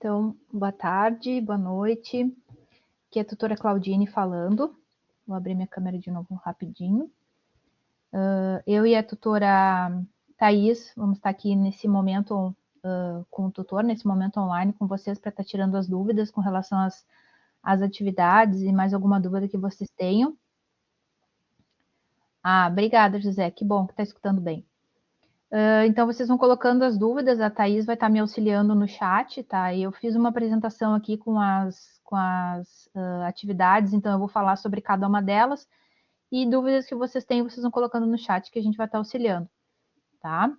Então, boa tarde, boa noite. Aqui é a tutora Claudine falando. Vou abrir minha câmera de novo rapidinho. Eu e a tutora Thaís vamos estar aqui nesse momento com o tutor, nesse momento online com vocês para estar tirando as dúvidas com relação às atividades e mais alguma dúvida que vocês tenham. Obrigada, José. Que bom que está escutando bem. Então, vocês vão colocando as dúvidas, a Thaís vai estar me auxiliando no chat, tá? Eu fiz uma apresentação aqui com as atividades, então eu vou falar sobre cada uma delas, e dúvidas que vocês têm, vocês vão colocando no chat que a gente vai estar auxiliando, tá?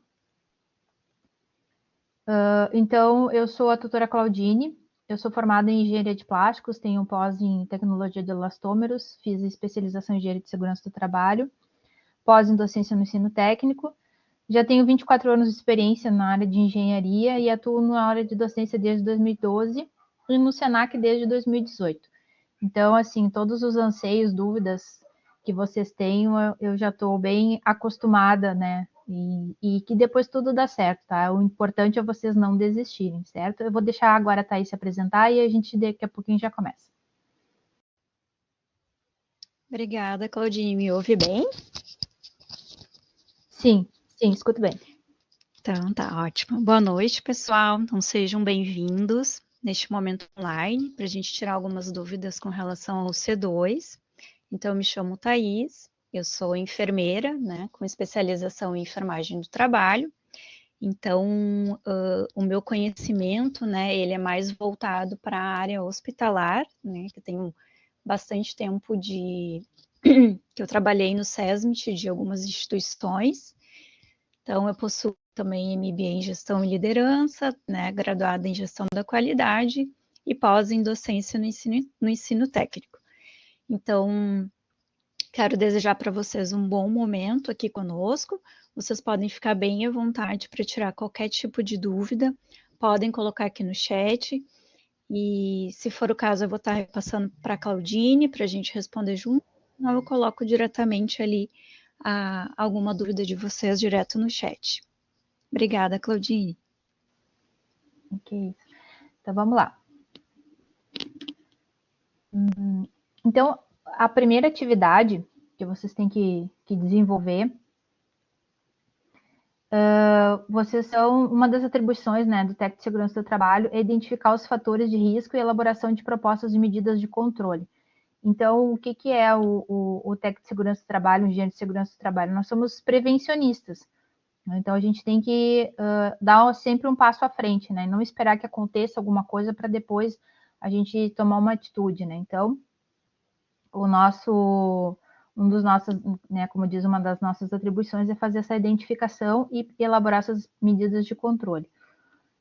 Então, eu sou a tutora Claudine, eu sou formada em Engenharia de Plásticos, tenho um pós em Tecnologia de Elastômeros, fiz especialização em Engenharia de Segurança do Trabalho, pós em Docência no Ensino Técnico. Já tenho 24 anos de experiência na área de engenharia e atuo na área de docência desde 2012 e no Senac desde 2018. Então, assim, todos os anseios, dúvidas que vocês tenham, eu já estou bem acostumada, né? E que depois tudo dá certo, tá? O importante é vocês não desistirem, certo? Eu vou deixar agora a Thaís se apresentar e a gente daqui a pouquinho já começa. Obrigada, Claudine. Me ouve bem? Sim, escuto bem. Então, tá ótimo. Boa noite, pessoal. Então, sejam bem-vindos neste momento online para a gente tirar algumas dúvidas com relação ao C2. Então, eu me chamo Thaís, eu sou enfermeira, né, com especialização em enfermagem do trabalho. Então, o meu conhecimento, né, ele é mais voltado para a área hospitalar, né, que eu tenho bastante tempo que eu trabalhei no SESMIT de algumas instituições. Então, eu possuo também MBA em Gestão e Liderança, né, graduada em Gestão da Qualidade e pós em Docência no ensino Técnico. Então, quero desejar para vocês um bom momento aqui conosco. Vocês podem ficar bem à vontade para tirar qualquer tipo de dúvida. Podem colocar aqui no chat. E, se for o caso, eu vou estar repassando para a Claudine para a gente responder junto. Senão eu coloco diretamente ali alguma dúvida de vocês direto no chat. Obrigada, Claudine. Ok. Então, vamos lá. Então, a primeira atividade que vocês têm que desenvolver, vocês são, uma das atribuições, né, do técnico de segurança do trabalho é identificar os fatores de risco e elaboração de propostas de medidas de controle. Então, o que é o técnico de segurança do trabalho, o engenheiro de segurança do trabalho? Nós somos prevencionistas. Então, a gente tem que dar sempre um passo à frente, né? Não esperar que aconteça alguma coisa para depois a gente tomar uma atitude, né? Então, né, como diz, uma das nossas atribuições é fazer essa identificação e elaborar essas medidas de controle.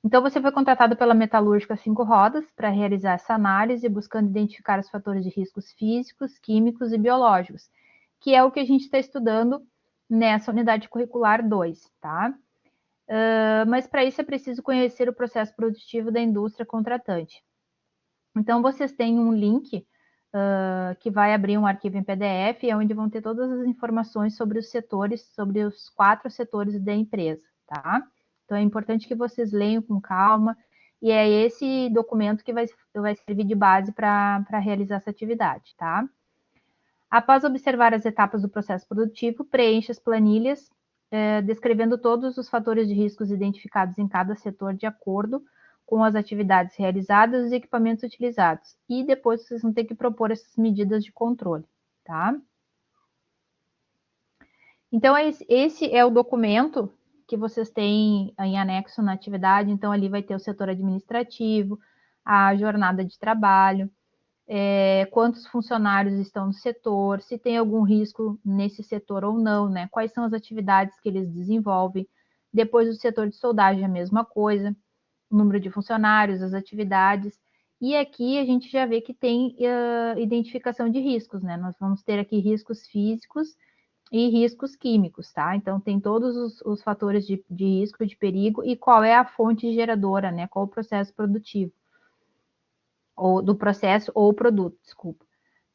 Então, você foi contratado pela Metalúrgica 5 Rodas para realizar essa análise, buscando identificar os fatores de riscos físicos, químicos e biológicos, que é o que a gente está estudando nessa unidade curricular 2, tá? Mas para isso é preciso conhecer o processo produtivo da indústria contratante. Então, vocês têm um link que vai abrir um arquivo em PDF, onde vão ter todas as informações sobre os setores, sobre os 4 setores da empresa, tá? Então, é importante que vocês leiam com calma, e é esse documento que vai servir de base para realizar essa atividade, tá? Após observar as etapas do processo produtivo, preencha as planilhas, descrevendo todos os fatores de riscos identificados em cada setor de acordo com as atividades realizadas e os equipamentos utilizados. E depois vocês vão ter que propor essas medidas de controle, tá? Então, esse é o documento que vocês têm em anexo na atividade. Então, ali vai ter o setor administrativo, a jornada de trabalho, quantos funcionários estão no setor, se tem algum risco nesse setor ou não, né? Quais são as atividades que eles desenvolvem. Depois, o setor de soldagem, a mesma coisa, o número de funcionários, as atividades. E aqui a gente já vê que tem identificação de riscos, né? Nós vamos ter aqui riscos físicos e riscos químicos, tá? Então, tem todos os fatores de risco, de perigo e qual é a fonte geradora, né? Qual o processo produtivo, ou do processo ou produto, desculpa,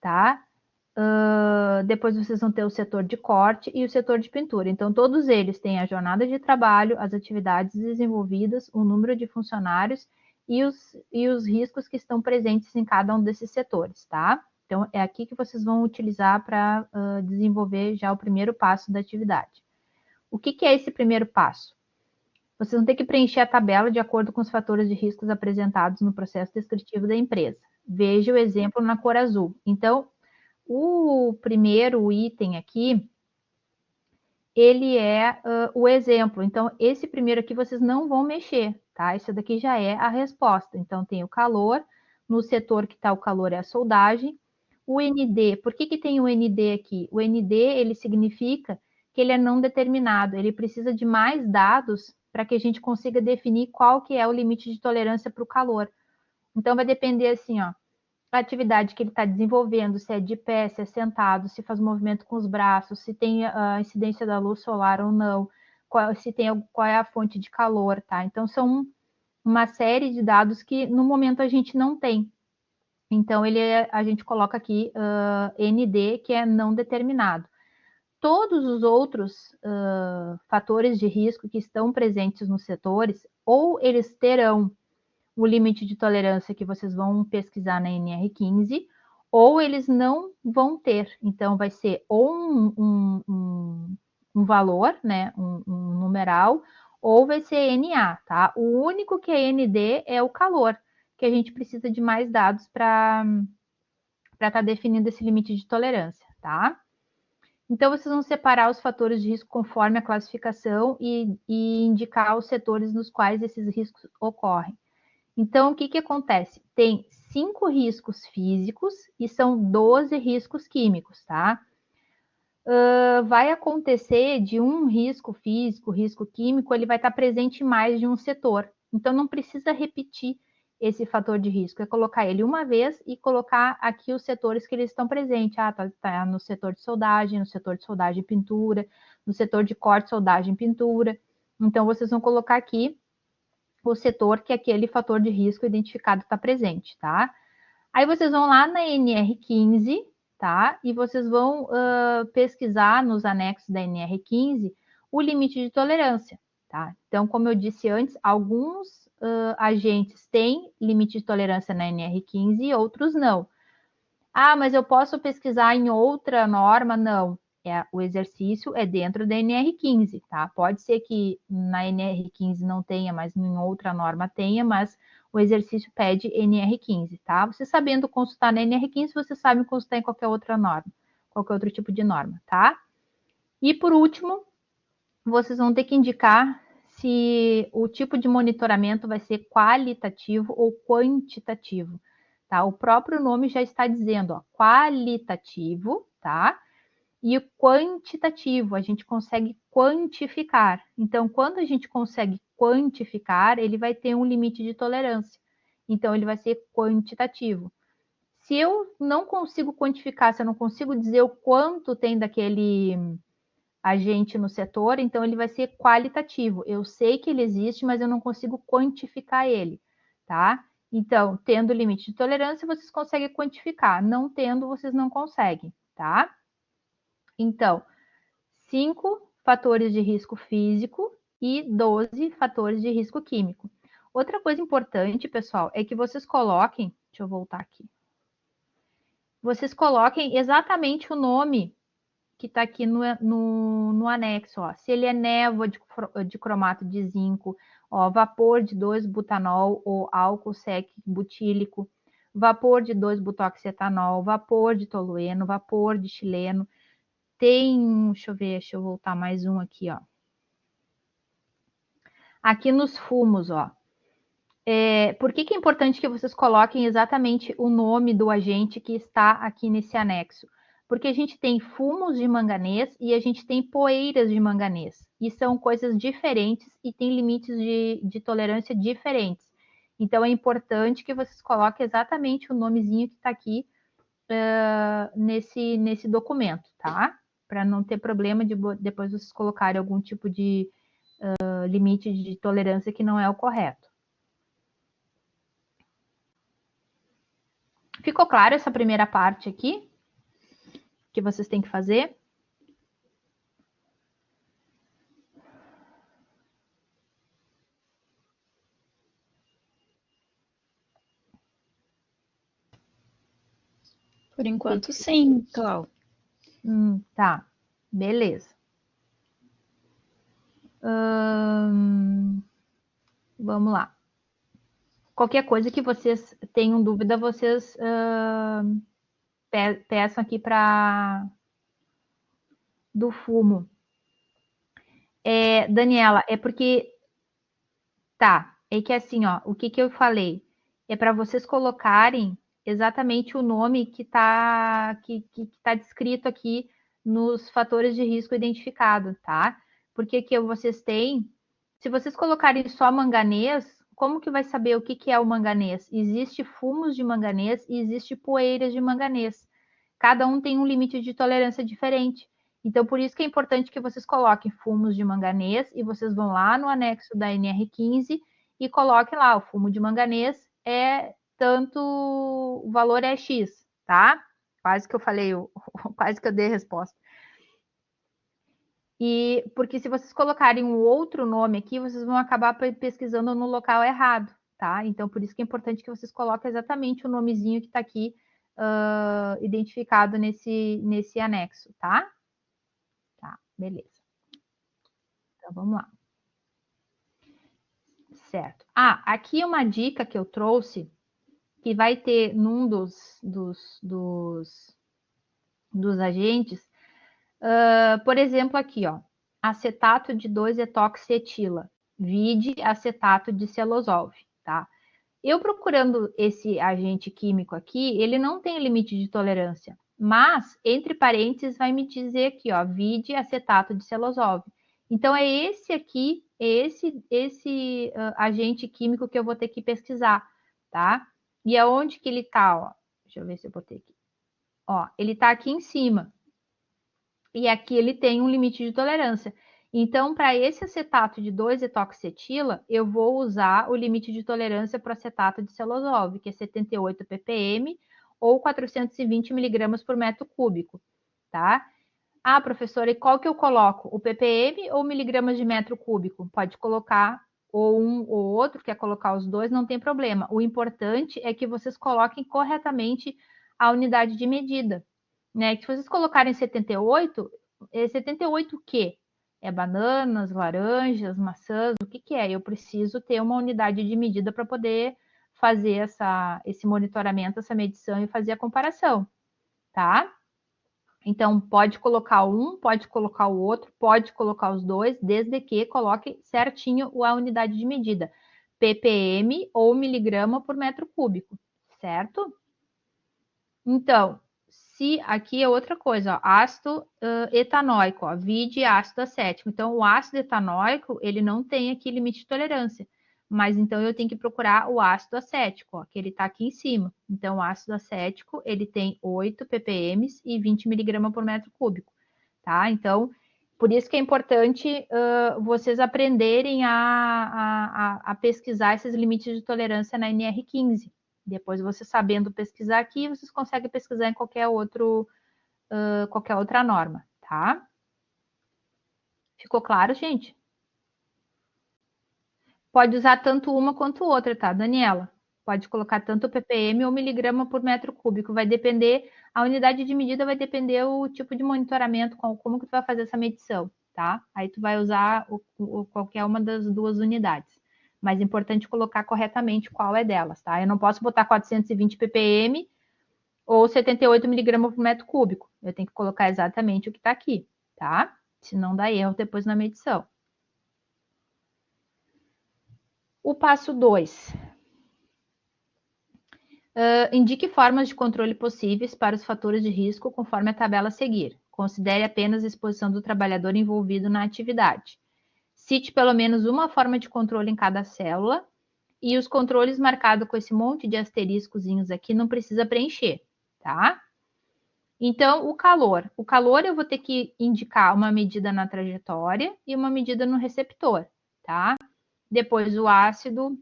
tá? Depois vocês vão ter o setor de corte e o setor de pintura. Então, todos eles têm a jornada de trabalho, as atividades desenvolvidas, o número de funcionários e os riscos que estão presentes em cada um desses setores, tá? Então, é aqui que vocês vão utilizar para desenvolver já o primeiro passo da atividade. O que é esse primeiro passo? Vocês vão ter que preencher a tabela de acordo com os fatores de riscos apresentados no processo descritivo da empresa. Veja o exemplo na cor azul. Então, o primeiro item aqui, ele é o exemplo. Então, esse primeiro aqui vocês não vão mexer, tá? Esse daqui já é a resposta. Então, tem o calor, no setor que está o calor é a soldagem. O ND, por que tem o ND aqui? O ND, ele significa que ele é não determinado, ele precisa de mais dados para que a gente consiga definir qual que é o limite de tolerância para o calor. Então, vai depender assim, ó, a atividade que ele está desenvolvendo, se é de pé, se é sentado, se faz movimento com os braços, se tem a incidência da luz solar ou não, qual é a fonte de calor, tá? Então, são uma série de dados que no momento a gente não tem. Então, a gente coloca aqui ND, que é não determinado. Todos os outros fatores de risco que estão presentes nos setores, ou eles terão o limite de tolerância que vocês vão pesquisar na NR15, ou eles não vão ter. Então, vai ser ou um valor, né, um numeral, ou vai ser NA, tá? O único que é ND é o calor, que a gente precisa de mais dados para estar definindo esse limite de tolerância, tá? Então, vocês vão separar os fatores de risco conforme a classificação e indicar os setores nos quais esses riscos ocorrem. Então, o que acontece? Tem 5 riscos físicos e são 12 riscos químicos, tá? Vai acontecer de um risco físico, risco químico, ele vai estar presente em mais de um setor. Então, não precisa repetir esse fator de risco, é colocar ele uma vez e colocar aqui os setores que eles estão presentes. Ah, tá no setor de soldagem, no setor de soldagem e pintura, no setor de corte, soldagem e pintura. Então, vocês vão colocar aqui o setor que aquele fator de risco identificado está presente, tá? Aí vocês vão lá na NR15, tá? E vocês vão pesquisar nos anexos da NR15 o limite de tolerância, tá? Então, como eu disse antes, alguns agentes têm limite de tolerância na NR15 e outros não. Ah, mas eu posso pesquisar em outra norma? Não. O exercício é dentro da NR15, tá? Pode ser que na NR15 não tenha, mas em outra norma tenha, mas o exercício pede NR15, tá? Você sabendo consultar na NR15, você sabe consultar em qualquer outra norma, qualquer outro tipo de norma, tá? E por último, vocês vão ter que indicar se o tipo de monitoramento vai ser qualitativo ou quantitativo. Tá? O próprio nome já está dizendo, ó, qualitativo, tá? E o quantitativo, a gente consegue quantificar. Então, quando a gente consegue quantificar, ele vai ter um limite de tolerância. Então, ele vai ser quantitativo. Se eu não consigo quantificar, se eu não consigo dizer o quanto tem daquele agente no setor, então ele vai ser qualitativo. Eu sei que ele existe, mas eu não consigo quantificar ele, tá? Então, tendo limite de tolerância, vocês conseguem quantificar. Não tendo, vocês não conseguem, tá? Então, 5 fatores de risco físico e 12 fatores de risco químico. Outra coisa importante, pessoal, é que vocês coloquem, deixa eu voltar aqui, vocês coloquem exatamente o nome que está aqui no anexo, ó. Se ele é névoa de cromato de zinco, ó, vapor de 2-butanol ou álcool sec butílico, vapor de 2-butoxetanol, vapor de tolueno, vapor de xileno. Tem, deixa eu voltar mais um aqui, ó. Aqui nos fumos, ó. Por que é importante que vocês coloquem exatamente o nome do agente que está aqui nesse anexo? Porque a gente tem fumos de manganês e a gente tem poeiras de manganês. E são coisas diferentes e têm limites de tolerância diferentes. Então, é importante que vocês coloquem exatamente o nomezinho que está aqui nesse documento, tá? Para não ter problema de depois vocês colocarem algum tipo de limite de tolerância que não é o correto. Ficou claro essa primeira parte aqui? Que vocês têm que fazer? Por enquanto, sim, Clau. Tá, beleza. Vamos lá. Qualquer coisa que vocês tenham dúvida, vocês peçam aqui para do fumo. Daniela, é porque tá, é que assim, ó, o que eu falei é para vocês colocarem exatamente o nome que tá descrito aqui nos fatores de risco identificado, tá? Porque que vocês têm, se vocês colocarem só manganês, como que vai saber o que é o manganês? Existe fumos de manganês e existe poeiras de manganês. Cada um tem um limite de tolerância diferente. Então, por isso que é importante que vocês coloquem fumos de manganês e vocês vão lá no anexo da NR15 e coloquem lá, o fumo de manganês é tanto, o valor é X, tá? Quase que eu falei, quase que eu dei a resposta. E porque se vocês colocarem um outro nome aqui, vocês vão acabar pesquisando no local errado, tá? Então, por isso que é importante que vocês coloquem exatamente o nomezinho que está aqui identificado nesse anexo, tá? Tá, beleza. Então, vamos lá. Certo. Aqui uma dica que eu trouxe, que vai ter num dos agentes, por exemplo, aqui, ó, acetato de 2-etoxietila, vide acetato de celosol, tá? Eu procurando esse agente químico aqui, ele não tem limite de tolerância, mas, entre parênteses, vai me dizer aqui, ó, vide acetato de celosol. Então, é esse aqui, esse agente químico que eu vou ter que pesquisar, tá? E aonde que ele tá, ó? Deixa eu ver se eu botei aqui. Ó, ele tá aqui em cima. E aqui ele tem um limite de tolerância. Então, para esse acetato de 2-etoxetila, eu vou usar o limite de tolerância para o acetato de celosol, que é 78 ppm ou 420 miligramas por metro cúbico, tá? Professora, e qual que eu coloco? O ppm ou miligramas de metro cúbico? Pode colocar ou um ou outro, quer colocar os dois, não tem problema. O importante é que vocês coloquem corretamente a unidade de medida, né? Que se vocês colocarem 78, 78 o quê? É bananas, laranjas, maçãs, o que que é? Eu preciso ter uma unidade de medida para poder fazer esse monitoramento, essa medição e fazer a comparação, tá? Então, pode colocar um, pode colocar o outro, pode colocar os dois, desde que coloque certinho a unidade de medida, ppm ou miligrama por metro cúbico, certo? Então, se aqui é outra coisa, ó, ácido etanóico, ó, vide ácido acético. Então, o ácido etanóico, ele não tem aqui limite de tolerância, mas então eu tenho que procurar o ácido acético, ó, que ele está aqui em cima. Então, o ácido acético, ele tem 8 ppm e 20 miligramas por metro cúbico, tá? Então, por isso que é importante vocês aprenderem a pesquisar esses limites de tolerância na NR15. Depois, você sabendo pesquisar aqui, vocês conseguem pesquisar em qualquer outra norma, tá? Ficou claro, gente? Pode usar tanto uma quanto outra, tá, Daniela? Pode colocar tanto ppm ou miligrama por metro cúbico. Vai depender, a unidade de medida vai depender o tipo de monitoramento, como que tu vai fazer essa medição, tá? Aí tu vai usar qualquer uma das duas unidades. Mas é importante colocar corretamente qual é delas, tá? Eu não posso botar 420 ppm ou 78 miligramas por metro cúbico. Eu tenho que colocar exatamente o que está aqui, tá? Senão dá erro depois na medição. O passo 2. Indique formas de controle possíveis para os fatores de risco conforme a tabela a seguir. Considere apenas a exposição do trabalhador envolvido na atividade. Cite pelo menos uma forma de controle em cada célula e os controles marcados com esse monte de asteriscozinhos aqui não precisa preencher, tá? Então, o calor. O calor eu vou ter que indicar uma medida na trajetória e uma medida no receptor, tá? Depois, o ácido,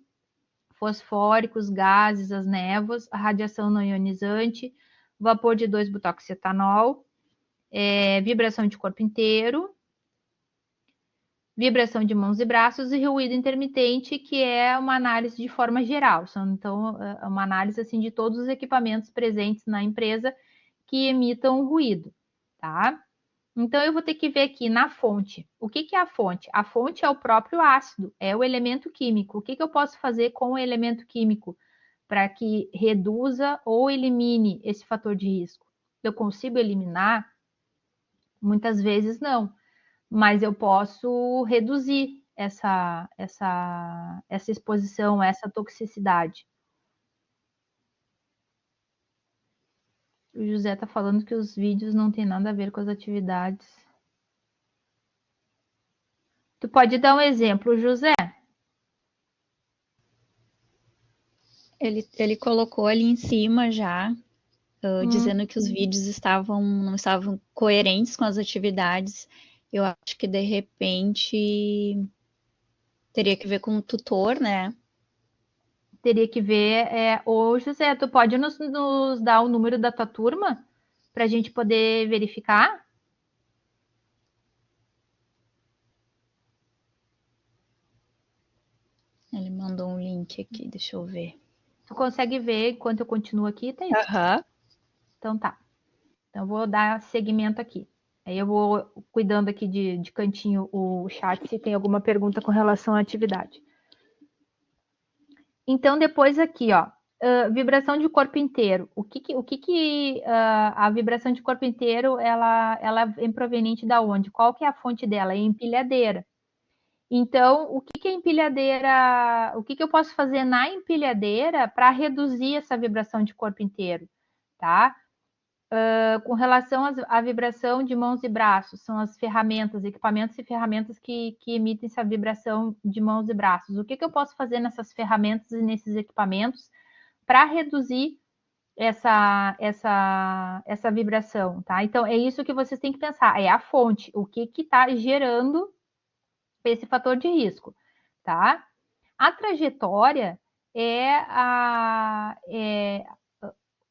fosfóricos, gases, as névoas, a radiação não ionizante, vapor de 2-butoxetanol, vibração de corpo inteiro, vibração de mãos e braços e ruído intermitente, que é uma análise de forma geral. Então, é uma análise assim de todos os equipamentos presentes na empresa que emitam ruído, tá? Então, eu vou ter que ver aqui na fonte. O que é a fonte? A fonte é o próprio ácido, é o elemento químico. O que eu posso fazer com o elemento químico para que reduza ou elimine esse fator de risco? Eu consigo eliminar? Muitas vezes não, mas eu posso reduzir essa exposição, essa toxicidade. O José está falando que os vídeos não têm nada a ver com as atividades. Tu pode dar um exemplo, José? Ele colocou ali em cima já, dizendo que os vídeos não estavam coerentes com as atividades. Eu acho que de repente teria que ver com o tutor, né? Teria que ver. Ô, José, tu pode nos dar o número da tua turma para a gente poder verificar? Ele mandou um link aqui, deixa eu ver. Tu consegue ver enquanto eu continuo aqui, Thaís? Aham. Então tá. Então eu vou dar seguimento aqui. Aí eu vou cuidando aqui de cantinho o chat se tem alguma pergunta com relação à atividade. Então depois aqui, ó, vibração de corpo inteiro. O que a vibração de corpo inteiro ela é proveniente da onde? Qual que é a fonte dela? É empilhadeira. Então, o que é empilhadeira? O que eu posso fazer na empilhadeira para reduzir essa vibração de corpo inteiro, tá? Com relação à vibração de mãos e braços, são as ferramentas, equipamentos e ferramentas que emitem essa vibração de mãos e braços. O que eu posso fazer nessas ferramentas e nesses equipamentos para reduzir essa vibração, tá? Então, é isso que vocês têm que pensar, é a fonte, o que está gerando esse fator de risco, tá? A trajetória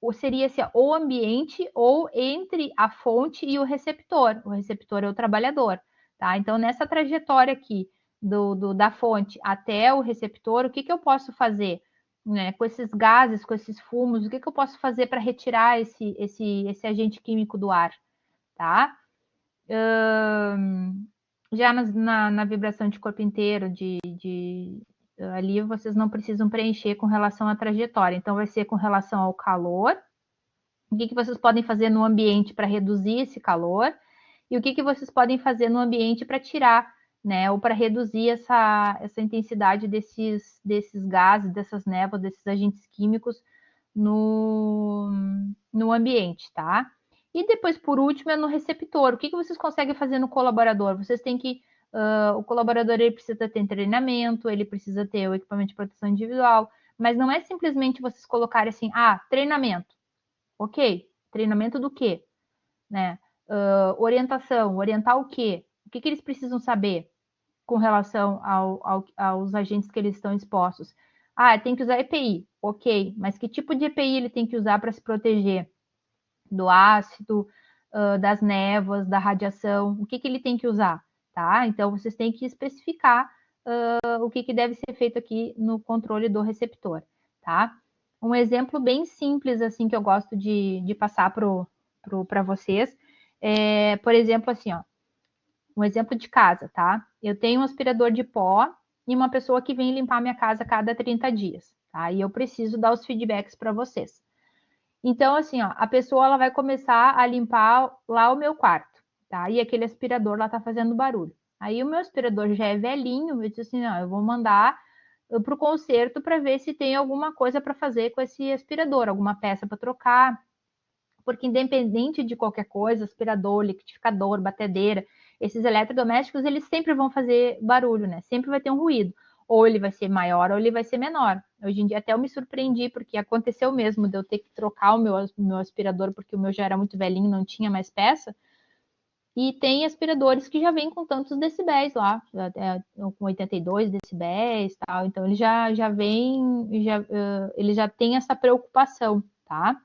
ou seria assim, o ambiente ou entre a fonte e o receptor. O receptor é o trabalhador, tá? Então, nessa trajetória aqui da fonte até o receptor, o que eu posso fazer? Né, com esses gases, com esses fumos, o que eu posso fazer para retirar esse agente químico do ar, tá? Já na vibração de corpo inteiro, ali vocês não precisam preencher com relação à trajetória. Então, vai ser com relação ao calor, o que vocês podem fazer no ambiente para reduzir esse calor, e o que vocês podem fazer no ambiente para tirar, né, ou para reduzir essa intensidade desses gases, dessas névoas, desses agentes químicos no ambiente, tá? E depois, por último, é no receptor. O que vocês conseguem fazer no colaborador? Vocês têm que o colaborador ele precisa ter treinamento, ele precisa ter o equipamento de proteção individual, mas não é simplesmente vocês colocarem assim, treinamento. Ok, treinamento do quê? Né? Orientação, orientar o quê? O que eles precisam saber com relação aos agentes que eles estão expostos? Tem que usar EPI, ok, mas que tipo de EPI ele tem que usar para se proteger do ácido, das névoas, da radiação? O que ele tem que usar? Tá? Então, vocês têm que especificar o que deve ser feito aqui no controle do receptor, tá? Um exemplo bem simples, assim, que eu gosto de passar para vocês, por exemplo, assim, ó, um exemplo de casa, tá? Eu tenho um aspirador de pó e uma pessoa que vem limpar minha casa a cada 30 dias, tá? E eu preciso dar os feedbacks para vocês. Então, assim, ó, a pessoa ela vai começar a limpar lá o meu quarto, tá? E aquele aspirador lá tá fazendo barulho. Aí o meu aspirador já é velhinho, eu disse assim, não, eu vou mandar para o conserto para ver se tem alguma coisa para fazer com esse aspirador, alguma peça para trocar, porque independente de qualquer coisa, aspirador, liquidificador, batedeira, esses eletrodomésticos, eles sempre vão fazer barulho, né? Sempre vai ter um ruído. Ou ele vai ser maior ou ele vai ser menor. Hoje em dia até eu me surpreendi, porque aconteceu mesmo de eu ter que trocar o meu aspirador, porque o meu já era muito velhinho, não tinha mais peça. E tem aspiradores que já vêm com tantos decibéis lá, com 82 decibéis, tal. Então ele já vem, ele já tem essa preocupação, tá?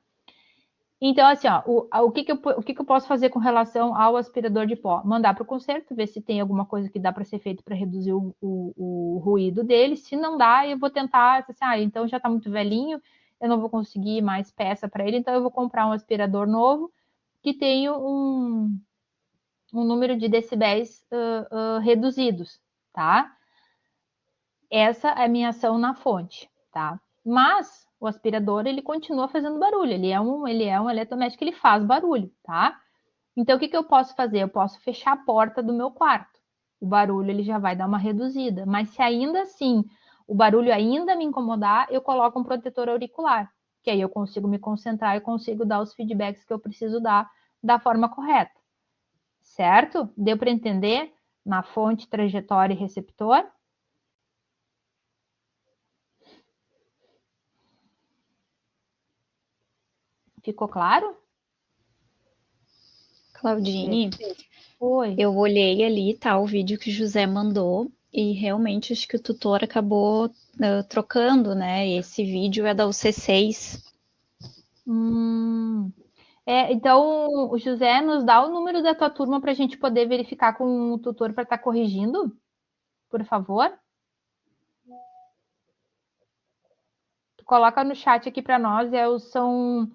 Então, assim, ó, o que eu posso fazer com relação ao aspirador de pó? Mandar para o conserto, ver se tem alguma coisa que dá para ser feito para reduzir o ruído dele. Se não dá, eu vou tentar, assim, então já está muito velhinho, eu não vou conseguir mais peça para ele, então eu vou comprar um aspirador novo, que tenho um número de decibéis reduzidos, tá? Essa é a minha ação na fonte, tá? Mas o aspirador, ele continua fazendo barulho, ele é um eletrodoméstico, ele faz barulho, tá? Então, o que eu posso fazer? Eu posso fechar a porta do meu quarto. O barulho, ele já vai dar uma reduzida. Mas se ainda assim o barulho ainda me incomodar, eu coloco um protetor auricular, que aí eu consigo me concentrar e consigo dar os feedbacks que eu preciso dar da forma correta. Certo? Deu para entender? Na fonte, trajetória e receptor? Ficou claro? Claudine, Oi. eu olhei ali, tá, o vídeo que o José mandou e realmente acho que o tutor acabou trocando, né? Esse vídeo é da UC6. Então, o José, nos dá o número da tua turma para a gente poder verificar com o tutor para estar corrigindo, por favor. Tu coloca no chat aqui para nós, são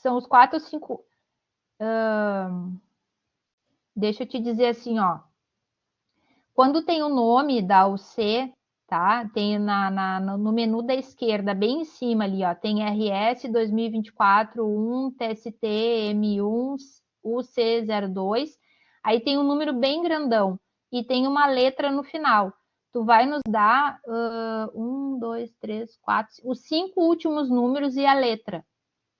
os 4 ou 5. Deixa eu te dizer assim, ó. Quando tem o nome da UC, tá? Tem no menu da esquerda, bem em cima ali, ó, tem RS 2024 1 TST M1 UC02. Aí tem um número bem grandão e tem uma letra no final. Tu vai nos dar 1, 2, 3, 4, os 5 últimos números e a letra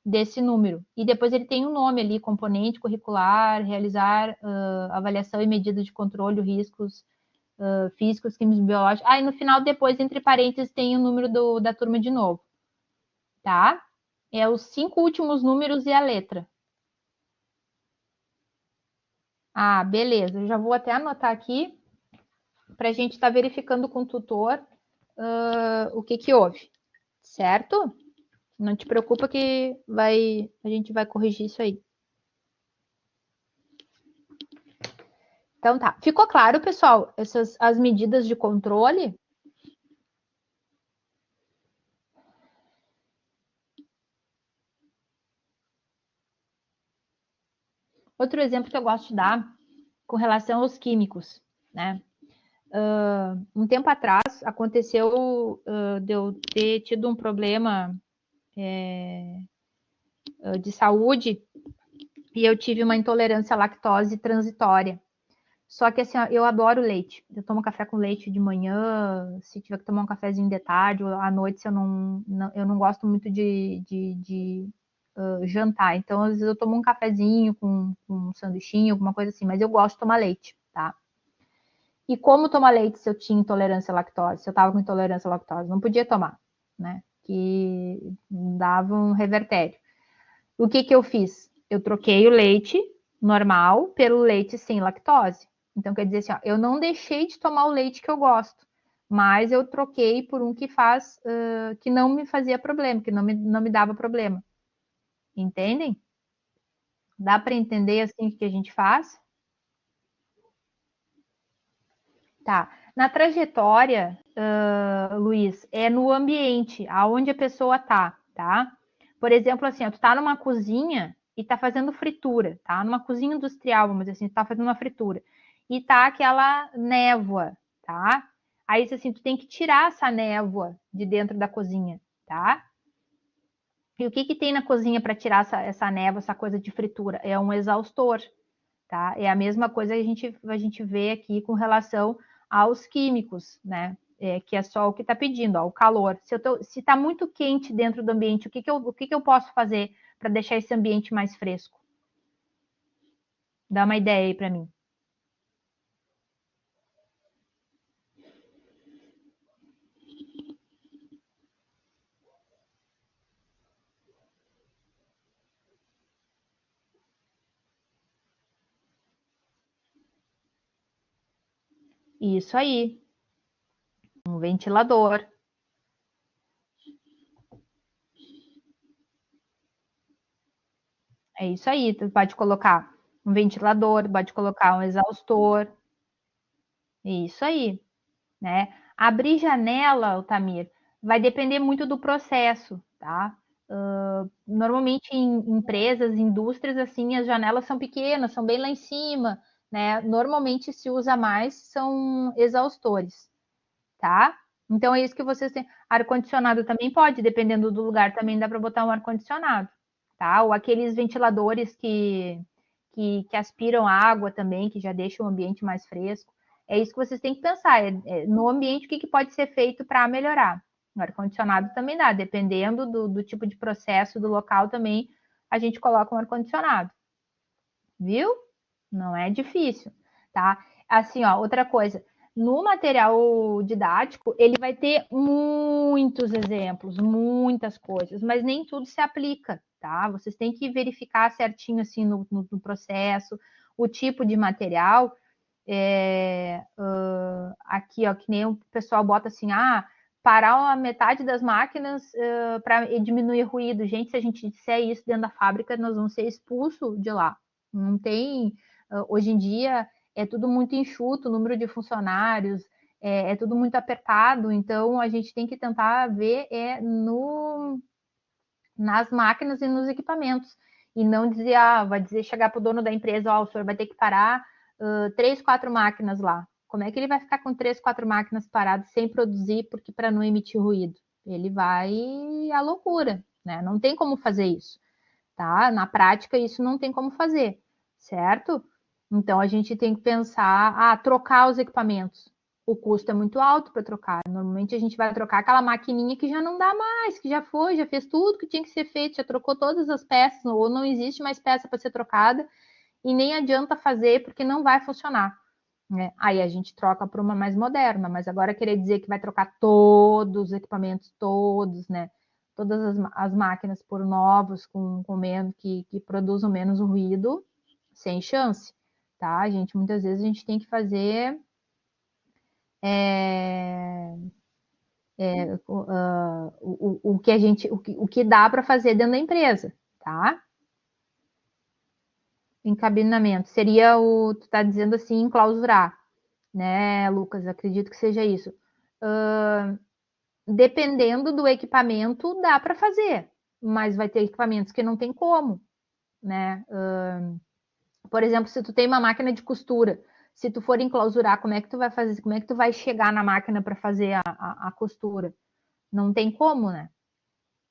desse número. E depois ele tem um nome ali, componente curricular, realizar avaliação e medida de controle, riscos físicos, químicos, biológicos. E no final, depois, entre parênteses, tem o número da turma de novo, tá? É os 5 últimos números e a letra. Beleza. Eu já vou até anotar aqui para a gente estar verificando com o tutor o que houve, certo? Não te preocupa que a gente vai corrigir isso aí. Então tá. Ficou claro, pessoal, as medidas de controle? Outro exemplo que eu gosto de dar com relação aos químicos, né? Um tempo atrás aconteceu de eu ter tido um problema de saúde e eu tive uma intolerância à lactose transitória. Só que assim, ó, eu adoro leite. Eu tomo café com leite de manhã, se tiver que tomar um cafezinho de tarde, ou à noite, se eu não gosto muito de jantar. Então, às vezes eu tomo um cafezinho com um sanduichinho, alguma coisa assim, mas eu gosto de tomar leite, tá? E como tomar leite se eu tinha intolerância à lactose? Se eu estava com intolerância à lactose, não podia tomar, né? Que dava um revertério. O que eu fiz? Eu troquei o leite normal pelo leite sem lactose. Então, quer dizer assim, ó, eu não deixei de tomar o leite que eu gosto, mas eu troquei por um que não me fazia problema, que não me dava problema. Entendem? Dá para entender assim o que a gente faz? Tá. Na trajetória, Luiz, é no ambiente, aonde a pessoa tá? Por exemplo, assim, ó, tu tá numa cozinha e tá fazendo fritura, tá? Numa cozinha industrial, vamos dizer assim, tu tá fazendo uma fritura. E tá aquela névoa, tá? Aí, assim, tu tem que tirar essa névoa de dentro da cozinha, tá? E o que tem na cozinha para tirar essa névoa, essa coisa de fritura? É um exaustor, tá? É a mesma coisa que a gente vê aqui com relação aos químicos, né? Que é só o que está pedindo, ó, o calor. Se está muito quente dentro do ambiente, o que eu posso fazer para deixar esse ambiente mais fresco? Dá uma ideia aí para mim. Isso aí, um ventilador. É isso aí, tu pode colocar um ventilador, pode colocar um exaustor. Isso aí, né? Abrir janela, Altamir, vai depender muito do processo, tá? Normalmente em empresas, indústrias, assim, as janelas são pequenas, são bem lá em cima, né? Normalmente se usa mais são exaustores, tá? Então é isso que vocês têm. Ar-condicionado também pode, dependendo do lugar, também dá para botar um ar-condicionado, tá? Ou aqueles ventiladores que aspiram água também, que já deixam o ambiente mais fresco. É isso que vocês têm que pensar. No ambiente, o que pode ser feito para melhorar? O ar-condicionado também dá, dependendo do tipo de processo, do local também, a gente coloca um ar-condicionado. Viu? Não é difícil, tá? Assim, ó, outra coisa, no material didático, ele vai ter muitos exemplos, muitas coisas, mas nem tudo se aplica, tá? Vocês têm que verificar certinho, assim, no processo, o tipo de material. Aqui, ó, que nem o pessoal bota assim, parar a metade das máquinas para diminuir ruído. Gente, se a gente disser isso dentro da fábrica, nós vamos ser expulsos de lá. Não tem. Hoje em dia é tudo muito enxuto, o número de funcionários, é tudo muito apertado, então a gente tem que tentar ver nas máquinas e nos equipamentos. E não dizer, vai dizer, chegar para o dono da empresa, o senhor vai ter que parar 3, 4 máquinas lá. Como é que ele vai ficar com 3, 4 máquinas paradas sem produzir, porque para não emitir ruído? Ele vai à loucura, né? Não tem como fazer isso, tá? Na prática, isso não tem como fazer, certo? Então a gente tem que pensar, trocar os equipamentos. O custo é muito alto para trocar. Normalmente a gente vai trocar aquela maquininha que já não dá mais, que já foi, já fez tudo que tinha que ser feito, já trocou todas as peças, ou não existe mais peça para ser trocada, e nem adianta fazer porque não vai funcionar. Né? Aí a gente troca para uma mais moderna, mas agora querer dizer que vai trocar todos os equipamentos, todos, né? Todas as máquinas por novos, com menos, que produzam menos ruído, sem chance, tá? A gente, muitas vezes a gente tem que fazer o que a gente, o que dá para fazer dentro da empresa, tá? Encabinamento seria tu tá dizendo assim, enclausurar, né, Lucas? Acredito que seja isso. Dependendo do equipamento, dá para fazer, mas vai ter equipamentos que não tem como, né? Por exemplo, se tu tem uma máquina de costura, se tu for enclausurar, como é que tu vai fazer? Como é que tu vai chegar na máquina para fazer a costura? Não tem como, né?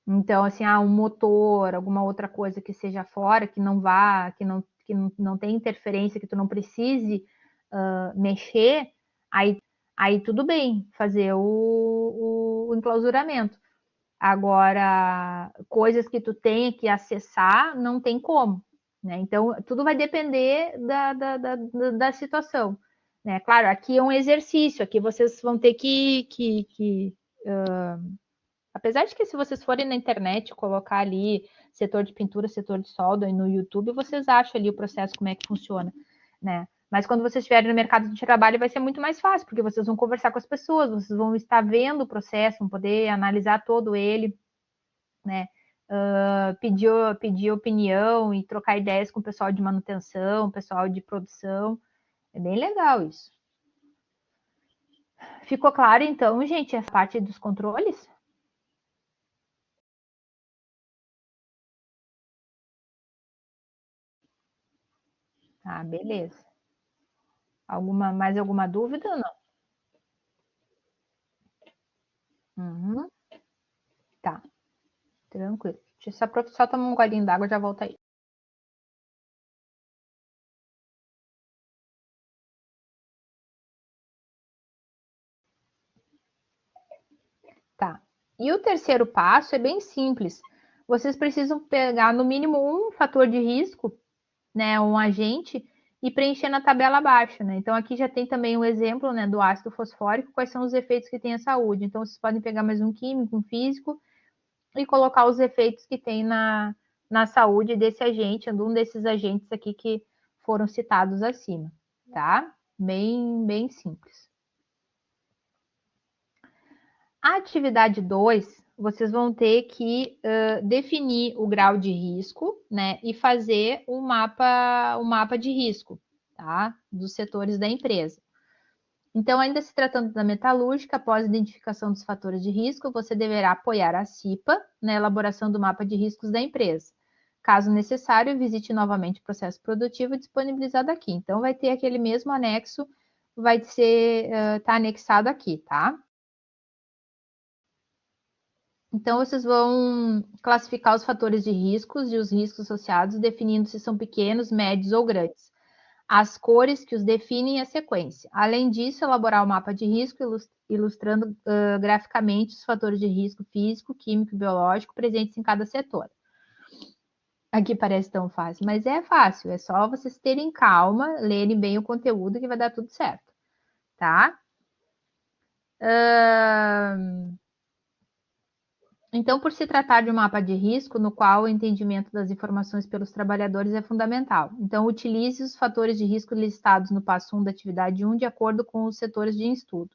Então, assim, um motor, alguma outra coisa que seja fora, que não vá, que não tem interferência, que tu não precise mexer, aí tudo bem, fazer o enclausuramento. Agora, coisas que tu tenha que acessar, não tem como. Né? Então, tudo vai depender da situação. Né? Claro, aqui é um exercício, aqui vocês vão ter apesar de que se vocês forem na internet colocar ali setor de pintura, setor de solda e no YouTube, vocês acham ali o processo, como é que funciona, né? Mas quando vocês estiverem no mercado de trabalho vai ser muito mais fácil, porque vocês vão conversar com as pessoas, vocês vão estar vendo o processo, vão poder analisar todo ele, né? Pedir opinião e trocar ideias com o pessoal de manutenção, pessoal de produção. É bem legal isso. Ficou claro, então, gente, essa parte dos controles? Beleza. Mais alguma dúvida ou não? Uhum, tá, tranquilo. Deixa só tomar um golinho d'água, já volta aí. Tá. E o terceiro passo é bem simples. Vocês precisam pegar no mínimo um fator de risco, né, um agente, e preencher na tabela abaixo, né? Então aqui já tem também um exemplo, né, do ácido fosfórico, quais são os efeitos que tem a saúde. Então vocês podem pegar mais um químico, um físico e colocar os efeitos que tem na saúde desse agente, um desses agentes aqui que foram citados acima, tá? Bem, bem simples. A atividade 2, vocês vão ter que definir o grau de risco, né? E fazer um mapa de risco, tá? Dos setores da empresa. Então, ainda se tratando da metalúrgica, após a identificação dos fatores de risco, você deverá apoiar a CIPA na elaboração do mapa de riscos da empresa. Caso necessário, visite novamente o processo produtivo disponibilizado aqui. Então, vai ter aquele mesmo anexo, vai ser, tá anexado aqui, tá? Então, vocês vão classificar os fatores de riscos e os riscos associados, definindo se são pequenos, médios ou grandes, as cores que os definem e a sequência. Além disso, elaborar o mapa de risco, ilustrando graficamente os fatores de risco físico, químico e biológico presentes em cada setor. Aqui parece tão fácil, mas é fácil, é só vocês terem calma, lerem bem o conteúdo que vai dar tudo certo, tá? Então, por se tratar de um mapa de risco, no qual o entendimento das informações pelos trabalhadores é fundamental. Então, utilize os fatores de risco listados no passo 1 da atividade 1 de acordo com os setores de estudo.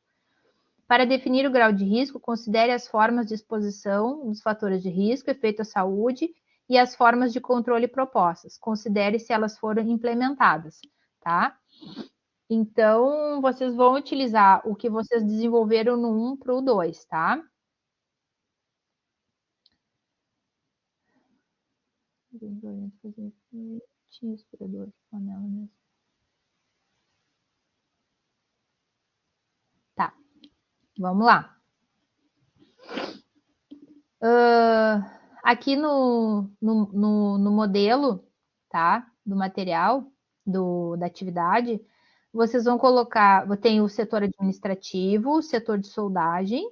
Para definir o grau de risco, considere as formas de exposição dos fatores de risco, efeito à saúde e as formas de controle propostas. Considere se elas foram implementadas, tá? Então, vocês vão utilizar o que vocês desenvolveram no 1 para o 2, tá? Tinha aspirador de panela mesmo. Tá, vamos lá. Aqui no modelo, tá? Do material, da atividade, vocês vão colocar, tem o setor administrativo, o setor de soldagem,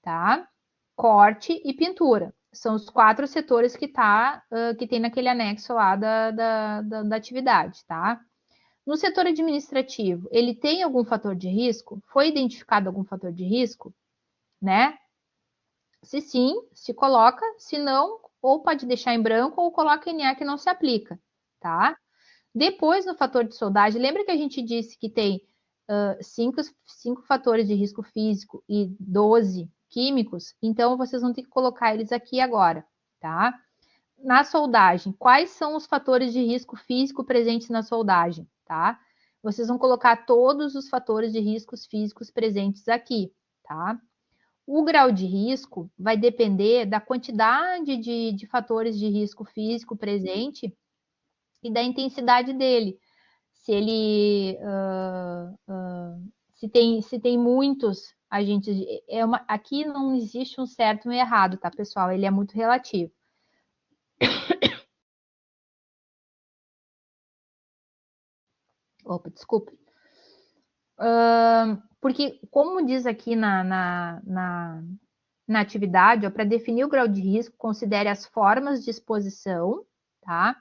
tá? Corte e pintura. São os 4 setores que tem naquele anexo lá da atividade, tá? No setor administrativo, ele tem algum fator de risco? Foi identificado algum fator de risco? Né? Se sim, se coloca, se não, ou pode deixar em branco ou coloca em NA que não se aplica, tá? Depois, no fator de soldagem, lembra que a gente disse que tem 5 fatores de risco físico e 12 químicos? Então, vocês vão ter que colocar eles aqui agora, tá? Na soldagem, quais são os fatores de risco físico presentes na soldagem, tá? Vocês vão colocar todos os fatores de riscos físicos presentes aqui, tá? O grau de risco vai depender da quantidade de fatores de risco físico presente e da intensidade dele. Se ele se tem muitos agentes, aqui não existe um certo e um errado, tá, pessoal? Ele é muito relativo. Opa, desculpe. Porque, como diz aqui na atividade, para definir o grau de risco, considere as formas de exposição, tá?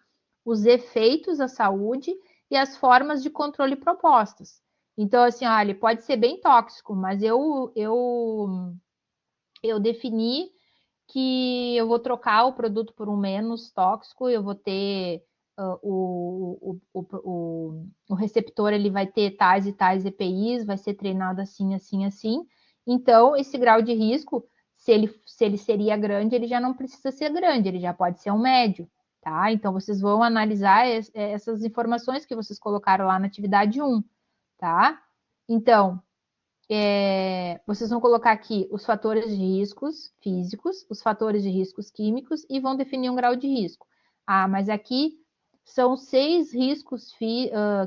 Os efeitos à saúde e as formas de controle propostas. Então, assim, olha, ele pode ser bem tóxico, mas eu defini que eu vou trocar o produto por um menos tóxico, eu vou ter o receptor, ele vai ter tais e tais EPIs, vai ser treinado assim, assim, assim. Então, esse grau de risco, se ele seria grande, ele já não precisa ser grande, ele já pode ser um médio, tá? Então, vocês vão analisar essas informações que vocês colocaram lá na atividade 1, tá? Então, vocês vão colocar aqui os fatores de riscos físicos, os fatores de riscos químicos e vão definir um grau de risco. Ah, mas aqui são 6 riscos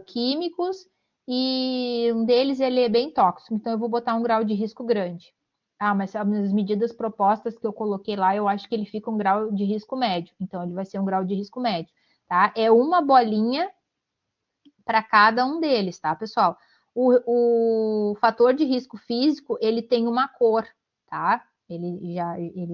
químicos e um deles ele é bem tóxico, então eu vou botar um grau de risco grande. Ah, mas as medidas propostas que eu coloquei lá, eu acho que ele fica um grau de risco médio, então ele vai ser um grau de risco médio, tá? É uma bolinha para cada um deles, tá, pessoal? O fator de risco físico, ele tem uma cor, tá? Ele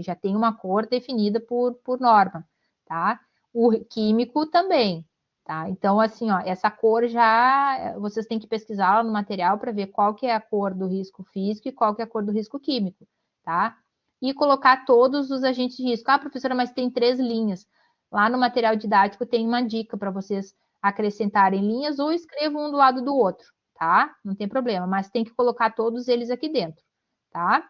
já tem uma cor definida por norma, tá? O químico também, tá? Então, assim, ó, essa cor já, vocês têm que pesquisar lá no material para ver qual que é a cor do risco físico e qual que é a cor do risco químico, tá? E colocar todos os agentes de risco. Ah, professora, mas tem 3 linhas. Lá no material didático tem uma dica para vocês acrescentarem linhas ou escrevam um do lado do outro, tá? Não tem problema, mas tem que colocar todos eles aqui dentro, tá?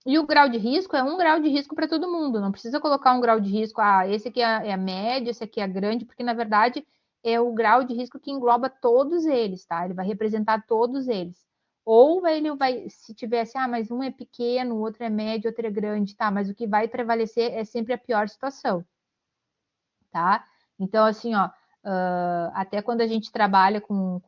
E o grau de risco é um grau de risco para todo mundo, não precisa colocar um grau de risco, esse aqui é a média, esse aqui é a grande, porque na verdade é o grau de risco que engloba todos eles, tá? Ele vai representar todos eles. Ou ele vai, se tivesse, mas um é pequeno, o outro é médio, outro é grande, tá? Mas o que vai prevalecer é sempre a pior situação, tá? Então, assim, ó, até quando a gente trabalha com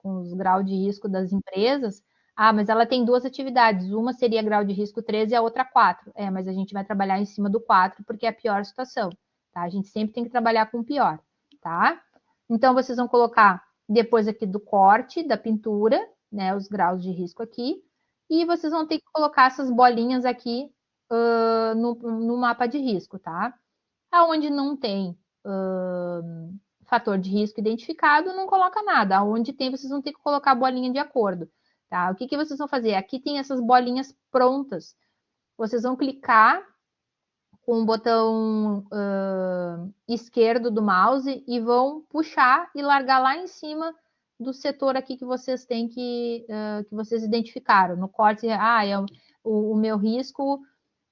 os graus de risco das empresas, mas ela tem duas atividades, uma seria grau de risco 3 e a outra 4. Mas a gente vai trabalhar em cima do 4 porque é a pior situação, tá? A gente sempre tem que trabalhar com o pior, tá? Então, vocês vão colocar depois aqui do corte, da pintura, né, os graus de risco aqui, e vocês vão ter que colocar essas bolinhas aqui no mapa de risco, tá? Aonde não tem fator de risco identificado, não coloca nada. Aonde tem, vocês vão ter que colocar a bolinha de acordo, tá? O que, que vocês vão fazer? Aqui tem essas bolinhas prontas. Vocês vão clicar com o botão esquerdo do mouse e vão puxar e largar lá em cima do setor aqui que vocês têm que vocês identificaram. No corte, o meu risco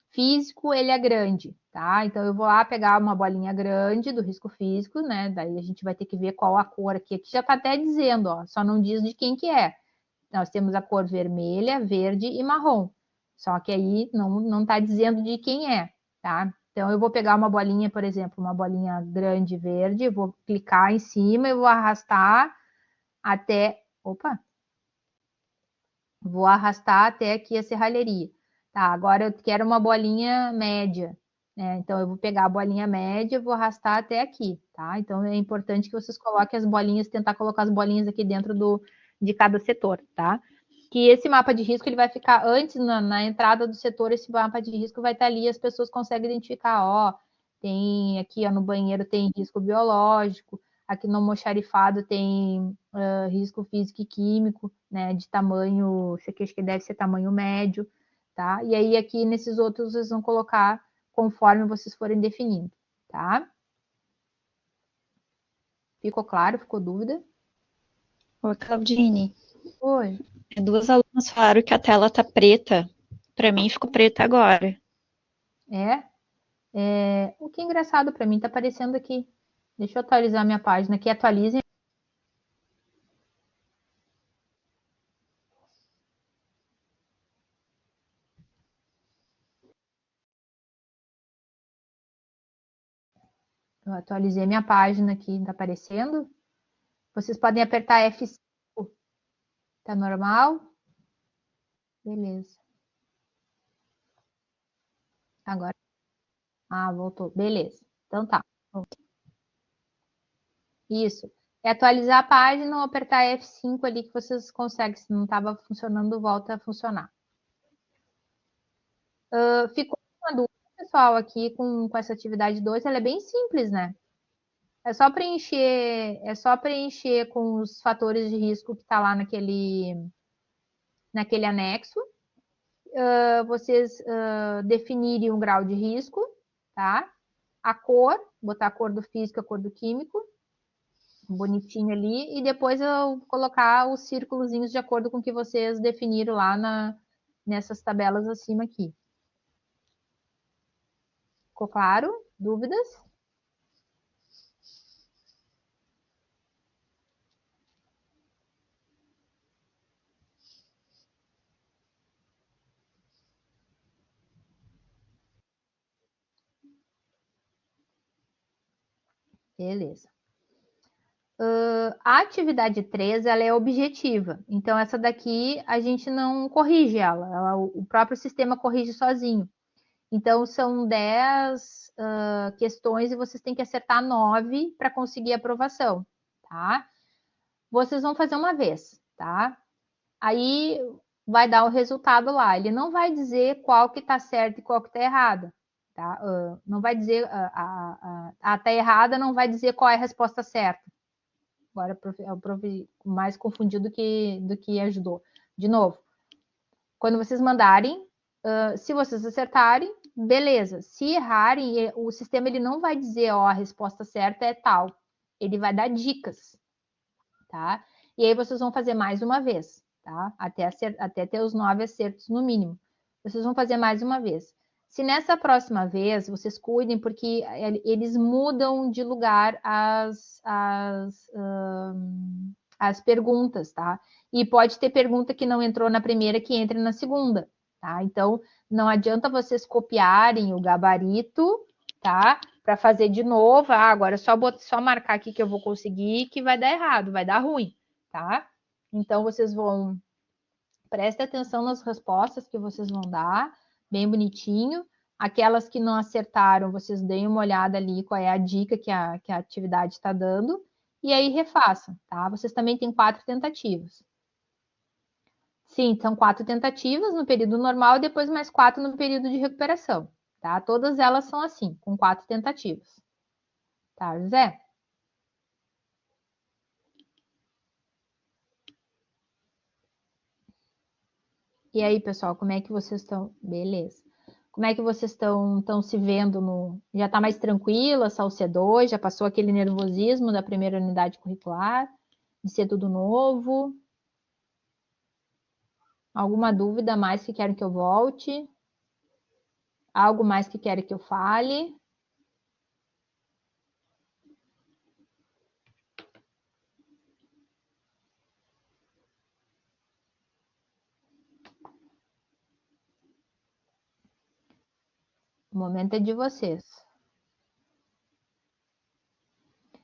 físico, ele é grande, tá? Então, eu vou lá pegar uma bolinha grande do risco físico, né? Daí a gente vai ter que ver qual a cor aqui. Aqui já tá até dizendo, ó, só não diz de quem que é. Nós temos a cor vermelha, verde e marrom. Só que aí não tá dizendo de quem é, tá? Então, eu vou pegar uma bolinha, por exemplo, uma bolinha grande verde, eu vou clicar em cima e vou arrastar até... Opa! Vou arrastar até aqui a serralheria. Tá, agora eu quero uma bolinha média, né? Então, eu vou pegar a bolinha média e vou arrastar até aqui, tá? Então, é importante que vocês coloquem as bolinhas, tentar colocar as bolinhas aqui dentro de cada setor, tá? Que esse mapa de risco, ele vai ficar antes, na entrada do setor, esse mapa de risco vai estar ali, as pessoas conseguem identificar, ó, tem aqui, ó, no banheiro tem risco biológico, aqui no almoxarifado tem risco físico e químico, né, de tamanho, isso aqui acho que deve ser tamanho médio, tá? E aí aqui nesses outros vocês vão colocar conforme vocês forem definindo, tá? Ficou claro? Ficou dúvida? Ô, Claudine, Oi. duas alunas falaram que a tela tá preta. Para mim ficou preta agora. O que é engraçado para mim, tá aparecendo aqui. Deixa eu atualizar minha página aqui, atualizem. Eu atualizei minha página aqui, tá aparecendo? Vocês podem apertar F5. Tá normal? Beleza. Agora. Voltou. Beleza. Então tá. Isso. É atualizar a página ou apertar F5 ali que vocês conseguem. Se não estava funcionando, volta a funcionar. Ficou uma dúvida, pessoal, aqui com essa atividade 2, ela é bem simples, né? É só preencher com os fatores de risco que está lá naquele anexo. Vocês definirem um grau de risco, tá? A cor, botar a cor do físico, a cor do químico, bonitinho ali, e depois eu colocar os círculozinhos de acordo com o que vocês definiram lá nessas tabelas acima aqui. Ficou claro? Dúvidas? Beleza. A atividade 3, ela é objetiva. Então, essa daqui a gente não corrige ela o próprio sistema corrige sozinho. Então, são 10 questões e vocês têm que acertar 9 para conseguir a aprovação, tá? Vocês vão fazer uma vez, tá? Aí vai dar o resultado lá. Ele não vai dizer qual que está certo e qual que está errada, tá? Não vai dizer a tá errada, não vai dizer qual é a resposta certa. Agora é o prof mais confundido do que ajudou. De novo, quando vocês mandarem, se vocês acertarem, beleza. Se errarem, o sistema ele não vai dizer, ó, a resposta certa é tal. Ele vai dar dicas, tá? E aí vocês vão fazer mais uma vez, tá? Até ter os 9 acertos no mínimo. Vocês vão fazer mais uma vez. Se nessa próxima vez, vocês cuidem, porque eles mudam de lugar as as perguntas, tá? E pode ter pergunta que não entrou na primeira que entre na segunda, tá? Então, não adianta vocês copiarem o gabarito, tá? Para fazer de novo. Ah, agora é só marcar aqui que eu vou conseguir, que vai dar errado, vai dar ruim, tá? Então, vocês vão... Prestem atenção nas respostas que vocês vão dar, bem bonitinho. Aquelas que não acertaram, vocês deem uma olhada ali qual é a dica que a atividade está dando. E aí refaçam, tá? Vocês também têm 4 tentativas. Sim, são 4 tentativas no período normal e depois mais 4 no período de recuperação, tá? Todas elas são assim, com 4 tentativas. Tá, José? E aí, pessoal, como é que vocês estão? Beleza. Como é que vocês estão se vendo no... Já está mais tranquila, essa UC2? Já passou aquele nervosismo da primeira unidade curricular? De ser tudo novo? Alguma dúvida mais que querem que eu volte? Algo mais que querem que eu fale? O momento é de vocês.